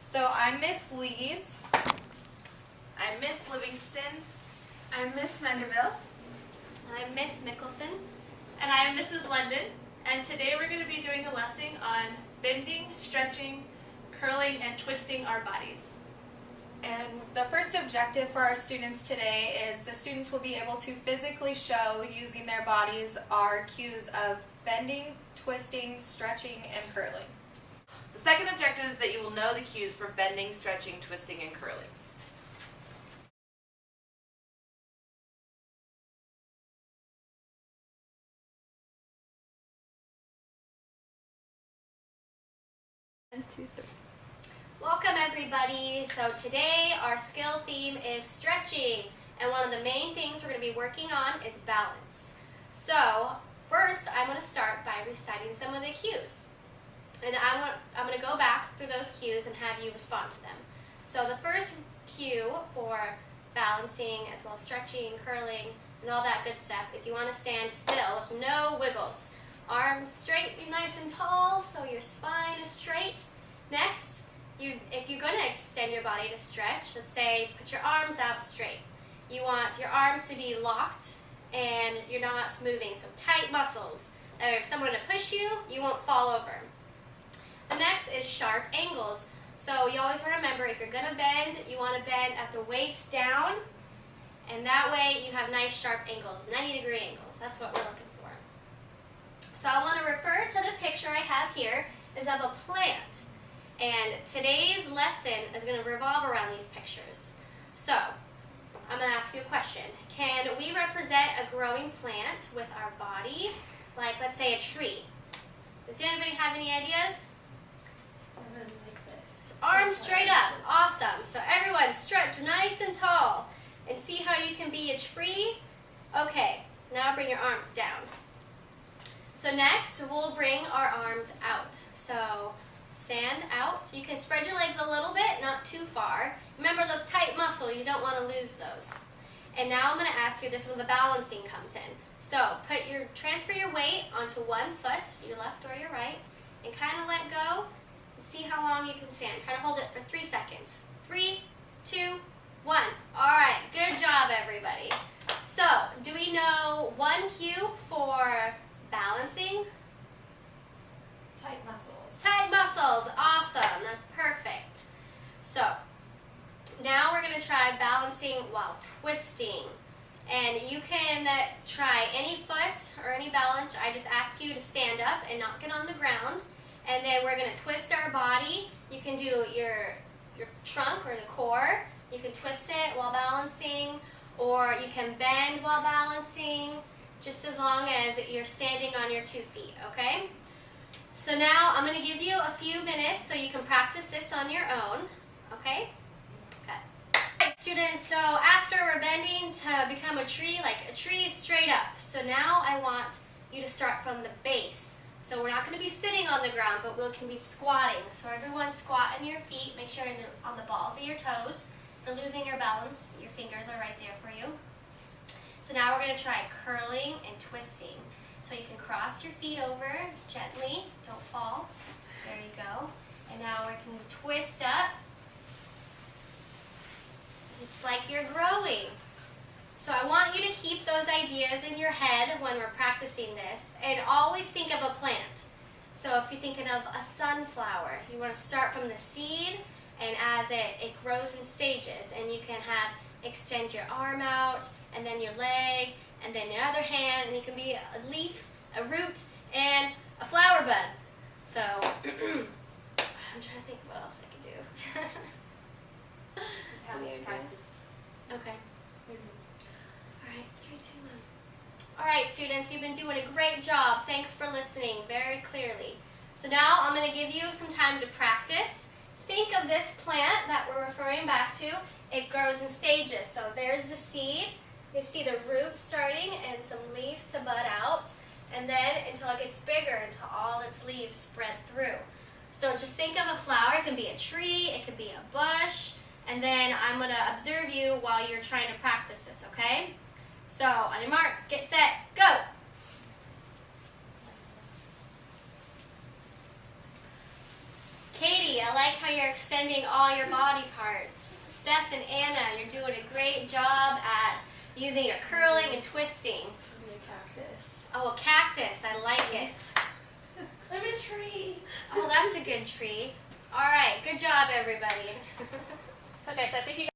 So I'm Miss Leeds. I'm Miss Livingston. I'm Miss Mendeville. I'm Miss Mickelson. And I am Mrs. London, and today we're going to be doing a lesson on bending, stretching, curling, and twisting our bodies. And the first objective for our students today is the students will be able to physically show, using their bodies, our cues of bending, twisting, stretching, and curling. The second objective is that you will know the cues for bending, stretching, twisting, and curling. Welcome everybody. So today our skill theme is stretching, and one of the main things we're going to be working on is balance. So first I'm going to start by reciting some of the cues. And I'm going to go back through those cues and have you respond to them. So the first cue for balancing as well as stretching, curling, and all that good stuff is you want to stand still with no wiggles. Arms straight, be nice and tall so your spine is straight. Next, if you're going to extend your body to stretch, let's say put your arms out straight. You want your arms to be locked and you're not moving, so tight muscles. If someone to push you, you won't fall over. The next is sharp angles. So you always want to remember, if you're going to bend, you want to bend at the waist down, and that way you have nice sharp angles, 90-degree angles. That's what we're looking for. So I want to refer to the picture I have here is of a plant. And today's lesson is going to revolve around these pictures. So I'm going to ask you a question. Can we represent a growing plant with our body? Like, let's say a tree. Does anybody have any ideas? Like this. Arms straight up. Awesome. So everyone stretch nice and tall. And see how you can be a tree? Okay, now bring your arms down. So next, we'll bring our arms out. So stand out. You can spread your legs a little bit, not too far. Remember those tight muscles, you don't want to lose those. And now I'm going to ask you, this is when the balancing comes in. So transfer your weight onto one foot, your left or your right, and kind of let go. See how long you can stand. Try to hold it for 3 seconds. 3, 2, 1. All right, good job, everybody. So, do we know one cue for balancing? Tight muscles. Tight muscles. Awesome. That's perfect. So, now we're going to try balancing while twisting. And you can try any foot or any balance. I just ask you to stand up and not get on the ground. And then we're going to twist our body. You can do your trunk or the core. You can twist it while balancing, or you can bend while balancing, just as long as you're standing on your 2 feet, okay? So now I'm going to give you a few minutes so you can practice this on your own, okay? Okay. All right, students, so after we're bending to become a tree, like a tree straight up. So now I want you to start from the base. So we're not going to be sitting on the ground, but we can be squatting. So everyone squat on your feet. Make sure you're on the balls of your toes. If you're losing your balance, your fingers are right there for you. So now we're going to try curling and twisting. So you can cross your feet over gently. Don't fall. There you go. And now we can twist up. It's like you're growing. So I want you to keep those ideas in your head when we're practicing this, and always think of a plant. So if you're thinking of a sunflower, you want to start from the seed, and as it grows in stages, and you can extend your arm out, and then your leg, and then your other hand, and you can be a leaf, a root, and a flower bud. So I'm trying to think what else I could do. Just have us practice. Okay. Alright, 3, 2, 1. Alright, students, you've been doing a great job. Thanks for listening very clearly. So now I'm going to give you some time to practice. Think of this plant that we're referring back to. It grows in stages. So there's the seed. You see the roots starting and some leaves to bud out. And then until it gets bigger, until all its leaves spread through. So just think of a flower. It can be a tree. It could be a bush. And then I'm going to observe you while you're trying to practice this, okay? So, on your mark, get set, go! Katie, I like how you're extending all your body parts. Steph and Anna, you're doing a great job at using your curling and twisting. Maybe a cactus. Oh, a cactus. I like it. I'm a tree. Oh, that's a good tree. All right, good job, everybody. Okay, so I think you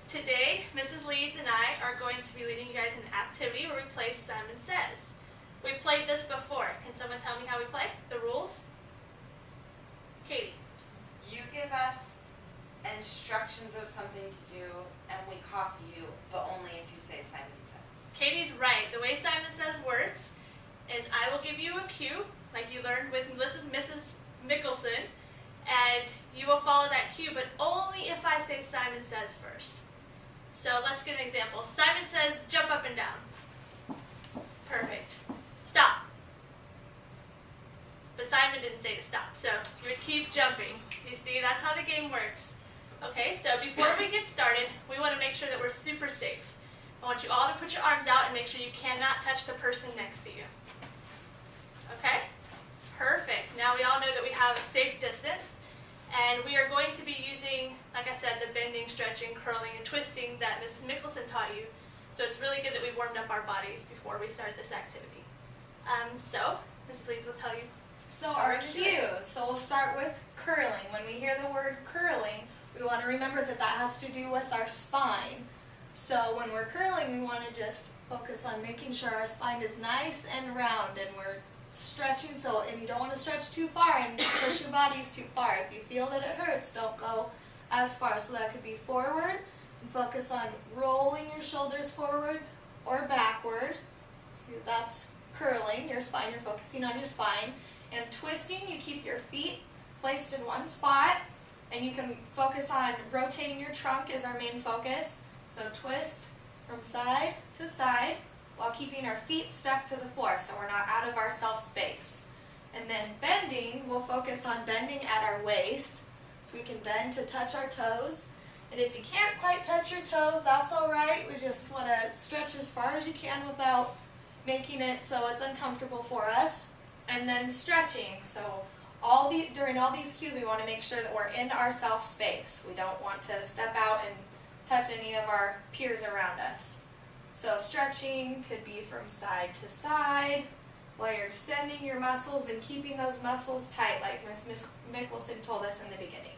Today, Mrs. Leeds and I are going to be leading you guys an activity where we play Simon Says. We've played this before. Can someone tell me how we play? The rules? Katie. You give us instructions of something to do, and we copy you, but only if you say Simon Says. Katie's right. The way Simon Says works is I will give you a cue, like you learned with Mrs. Mickelson, and you will follow that cue, but only if I say Simon Says first. So let's get an example. Simon says, jump up and down. Perfect. Stop. But Simon didn't say to stop, so you would keep jumping. You see, that's how the game works. Okay, so before we get started, we want to make sure that we're super safe. I want you all to put your arms out and make sure you cannot touch the person next to you. Okay? Perfect. Now we all know that we have a safe distance. And we are going to be using, like I said, the bending, stretching, curling, and twisting that Mrs. Mickelson taught you. So it's really good that we warmed up our bodies before we started this activity. So, Mrs. Leeds will tell you. So our cues. So we'll start with curling. When we hear the word curling, we want to remember that that has to do with our spine. So when we're curling, we want to just focus on making sure our spine is nice and round, and we're stretching, and you don't want to stretch too far and push your bodies too far. If you feel that it hurts, don't go as far. So that could be forward, and focus on rolling your shoulders forward or backward. So that's curling your spine, you're focusing on your spine. And twisting, you keep your feet placed in one spot, and you can focus on rotating your trunk is our main focus. So twist from side to side, while keeping our feet stuck to the floor so we're not out of our self-space. And then bending, we'll focus on bending at our waist, so we can bend to touch our toes. And if you can't quite touch your toes, that's all right. We just want to stretch as far as you can without making it so it's uncomfortable for us. And then stretching, so during all these cues we want to make sure that we're in our self-space. We don't want to step out and touch any of our peers around us. So stretching could be from side to side while you're extending your muscles and keeping those muscles tight like Miss Mickelson told us in the beginning.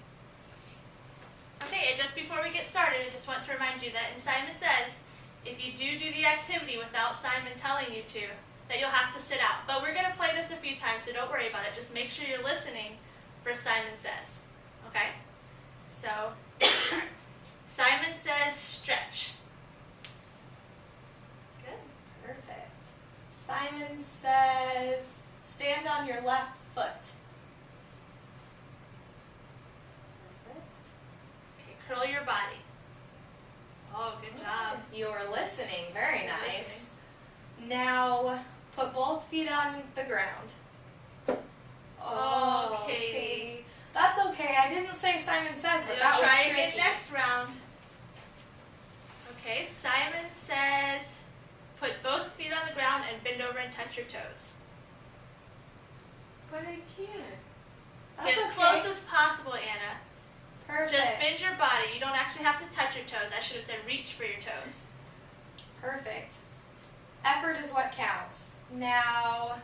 Okay, and just before we get started, I just want to remind you that in Simon Says, if you do the activity without Simon telling you to, that you'll have to sit out. But we're going to play this a few times, so don't worry about it. Just make sure you're listening for Simon Says. Okay? So, Simon Says stretch. Perfect. Simon says, stand on your left foot. Perfect. Okay, curl your body. Oh, good job. You were listening. Very You're nice. Now, put both feet on the ground. Oh, Katie. That's okay. I didn't say Simon says, but You'll that was try tricky. again next round. Okay, Simon says, put both feet on the ground and bend over and touch your toes. But I can't. Get That's as okay. close as possible, Anna. Perfect. Just bend your body. You don't actually have to touch your toes. I should have said reach for your toes. Perfect. Effort is what counts. Now,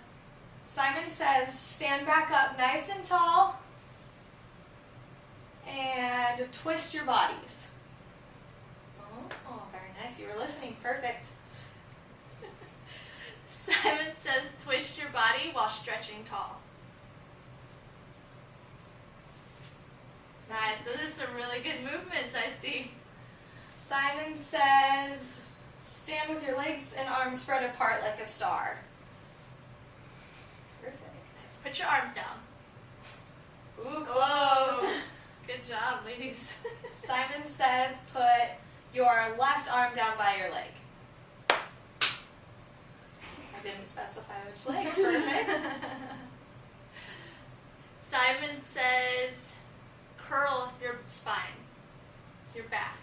Simon says, stand back up nice and tall and twist your bodies. Oh, very nice. You were listening. Perfect. Simon says twist your body while stretching tall. Nice. Those are some really good movements, I see. Simon says, stand with your legs and arms spread apart like a star. Perfect. Just put your arms down. Ooh, close. Oh, good job, ladies. Simon says, put your left arm down by your leg. I didn't specify which leg. Perfect. Simon says, curl your spine, your back.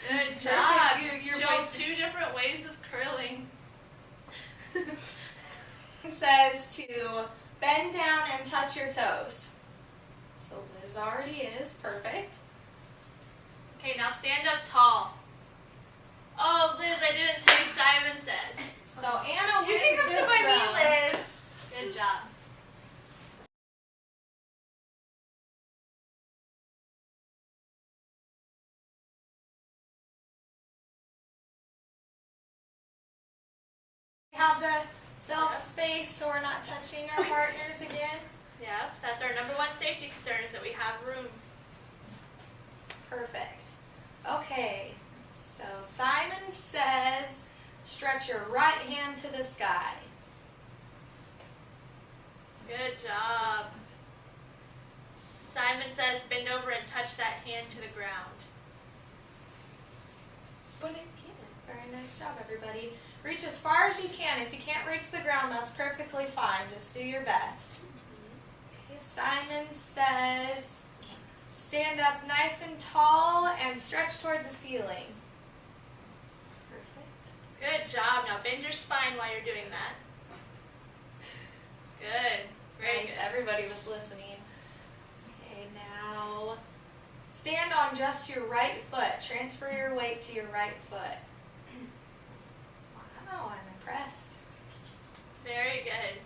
Good job. Your Show points. 2 different ways of curling. It says to bend down and touch your toes. So Liz already is. Perfect. Okay, now stand up tall. Oh, Liz, I didn't say Simon says. So Anna You wins can come this to my round. knee, Liz. Good job. We have the self-space so we're not touching our partners again. Yep, that's our number 1 safety concern is that we have room. Perfect. Okay, so Simon says stretch your right hand to the sky. Good job. Simon says bend over and touch that hand to the ground. But it can. Very nice job, everybody. Reach as far as you can. If you can't reach the ground, that's perfectly fine. Just do your best. Okay, Simon says stand up nice and tall and stretch towards the ceiling. Perfect. Good job. Now bend your spine while you're doing that. Good. Very Nice. good. Everybody was listening. Okay, now stand on just your right foot. Transfer your weight to your right foot. Wow, I'm impressed. Very good.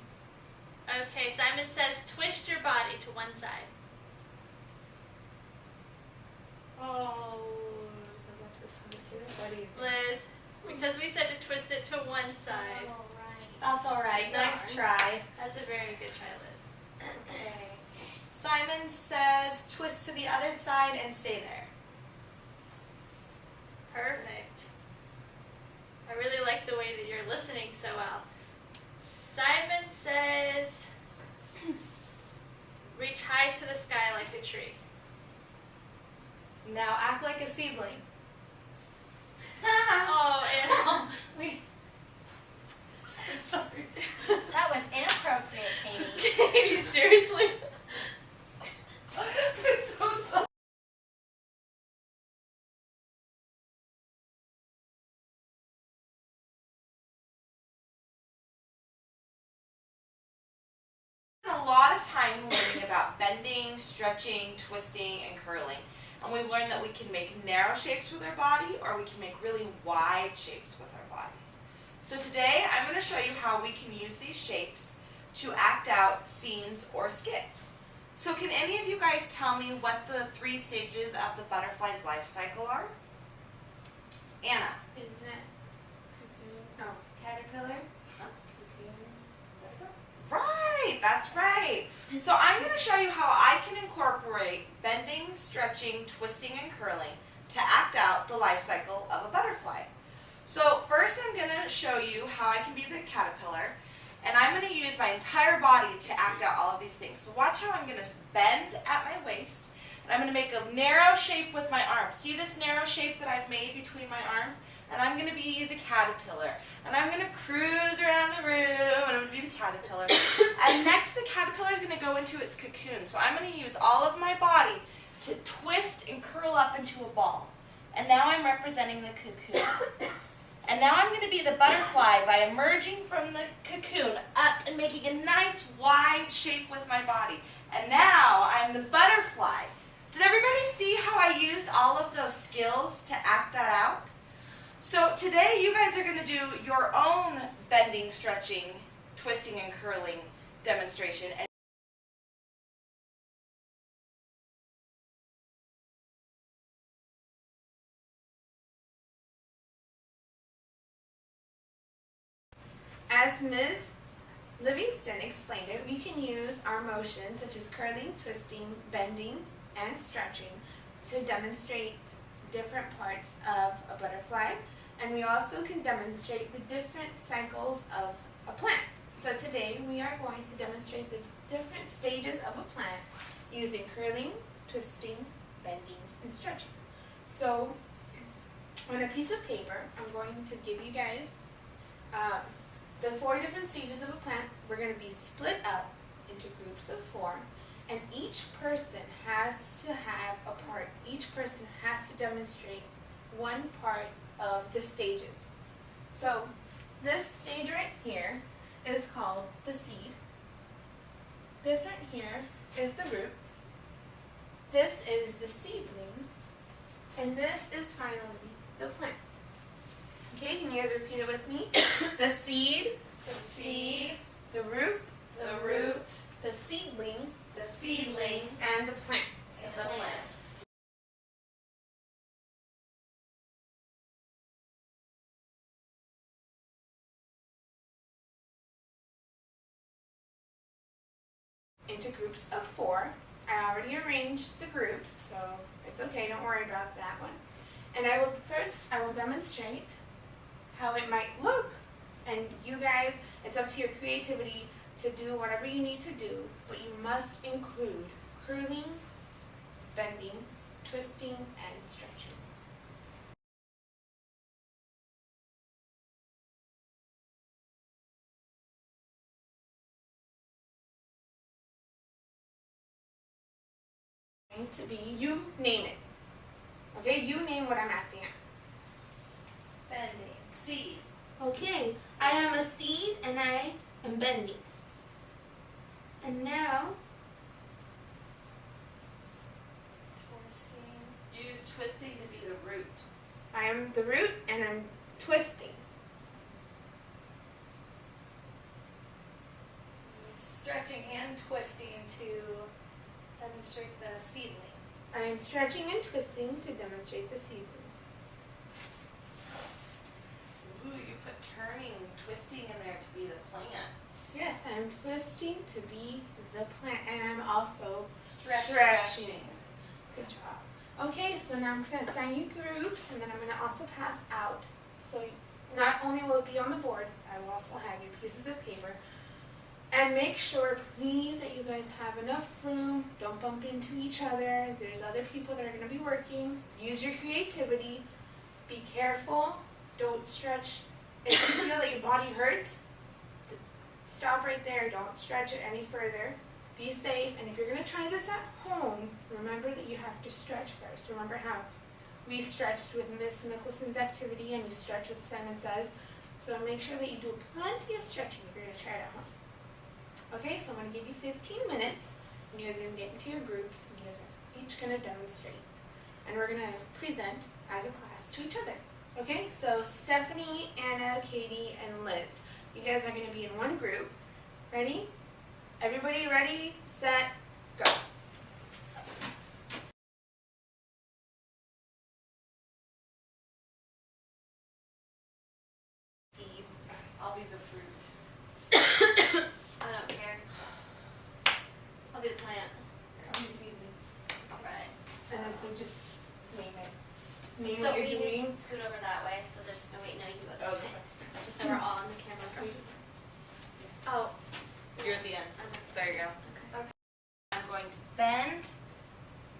Okay, Simon says twist your body to one side. Oh, was that twist on it too? What do you think? Liz, because we said to twist it to one side. That's all right. Nice try. That's a very good try, Liz. Okay. Simon says twist to the other side and stay there. Perfect. I really like the way that you're listening so well. Simon says reach high to the sky like a tree. Now act like a seedling. Oh, and Oh, wait. I'm sorry. That was inappropriate, Katie. Katie, seriously? I'm so sorry. A lot of time learning about bending, stretching, twisting, and curling. And we've learned that we can make narrow shapes with our body or we can make really wide shapes with our bodies. So today I'm going to show you how we can use these shapes to act out scenes or skits. So can any of you guys tell me what the 3 stages of the butterfly's life cycle are? Anna. Isn't it cocoon? No, caterpillar? Huh? Cocoon. Right, that's right. So I'm going to show you how I can incorporate bending, stretching, twisting, and curling to act out the life cycle of a butterfly. So first I'm going to show you how I can be the caterpillar, and I'm going to use my entire body to act out all of these things. So watch how I'm going to bend at my waist, and I'm going to make a narrow shape with my arms. See this narrow shape that I've made between my arms? And I'm going to be the caterpillar. And I'm going to cruise around the room, and I'm going to be the caterpillar. And next, the caterpillar is going to go into its cocoon. So I'm going to use all of my body to twist and curl up into a ball. And now I'm representing the cocoon. And now I'm going to be the butterfly by emerging from the cocoon up and making a nice wide shape with my body. And now I'm the butterfly. Did everybody see how I used all of those skills to act that out? So today you guys are going to do your own bending, stretching, twisting, and curling demonstration. And as Ms. Livingston explained it, we can use our motions such as curling, twisting, bending, and stretching to demonstrate different parts of a butterfly. And we also can demonstrate the different cycles of a plant. So today we are going to demonstrate the different stages of a plant using curling, twisting, bending, and stretching. So on a piece of paper, I'm going to give you guys the 4 different stages of a plant. We're going to be split up into groups of 4, and each person has to have a part. Each person has to demonstrate one part of the stages. So this stage right here is called the seed. This right here is the root. This is the seedling. And this is finally the plant. Okay, can you guys repeat it with me? The seed, The seed, the root, the root, the seedling, the seedling, and the plant. and the plant. Into groups of 4. I already arranged the groups, so it's okay, don't worry about that one. And I will demonstrate how it might look. And you guys, it's up to your creativity to do whatever you need to do, but you must include curling, bending, twisting, and stretching. Going to be, you name it. Okay, you name what I'm acting at. Bending. Seed. Okay, I am a seed and I am bending. And now, Twisting. Use twisting to be the root. I am the root and I'm twisting. Stretching and twisting to demonstrate the seedling. I am stretching and twisting to demonstrate the seedling. Ooh, you put turning, twisting in there to be the plant. Yes, I'm twisting to be the plant, and I'm also Stretching. stretching. Good job. Okay, so now I'm going to assign you groups, and then I'm going to also pass out. So not only will it be on the board, I will also have your pieces of paper. And make sure, please, that you guys have enough room. Don't bump into each other. There's other people that are going to be working. Use your creativity. Be careful. Don't stretch. If you feel that your body hurts, stop right there. Don't stretch it any further. Be safe. And if you're going to try this at home, remember that you have to stretch first. Remember how we stretched with Miss Mickelson's activity and you stretch with Simon Says. So make sure that you do plenty of stretching if you're going to try it at home. Okay, so I'm going to give you 15 minutes, and you guys are going to get into your groups, and you guys are each going to demonstrate. And we're going to present as a class to each other. Okay, so Stephanie, Anna, Katie, and Liz. You guys are going to be in one group. Ready? Everybody ready, set, go. Seed. I'll be the fruit. I don't care. I'll be the plant. Come this evening. Alright. And then so just name it. Name So what we you're doing. just scoot over that way, so there's no, wait, no, you go Oh, this way. Just so we're all on the camera. Oh, You're at the end. okay. There you go. Okay. I'm going to bend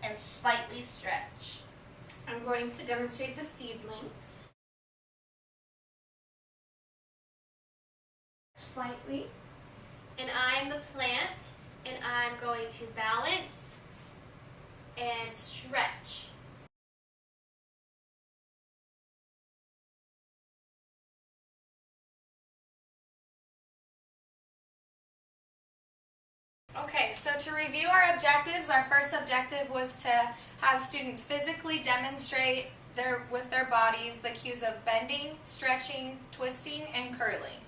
and slightly stretch. I'm going to demonstrate the seedling. Slightly. And I'm the plant, and I'm going to balance and stretch. Okay, so to review our objectives, our first objective was to have students physically demonstrate with their bodies the cues of bending, stretching, twisting, and curling.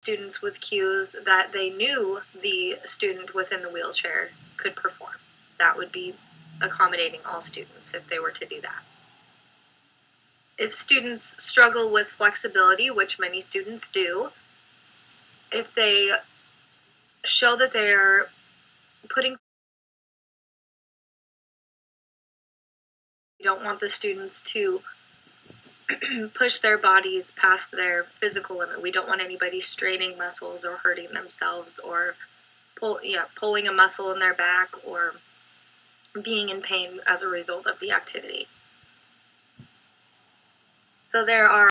Students with cues that they knew the student within the wheelchair could perform. That would be accommodating all students if they were to do that. If students struggle with flexibility, which many students do, if they show that they're putting, we don't want the students to push their bodies past their physical limit. We don't want anybody straining muscles or hurting themselves or pulling a muscle in their back or being in pain as a result of the activity. So there are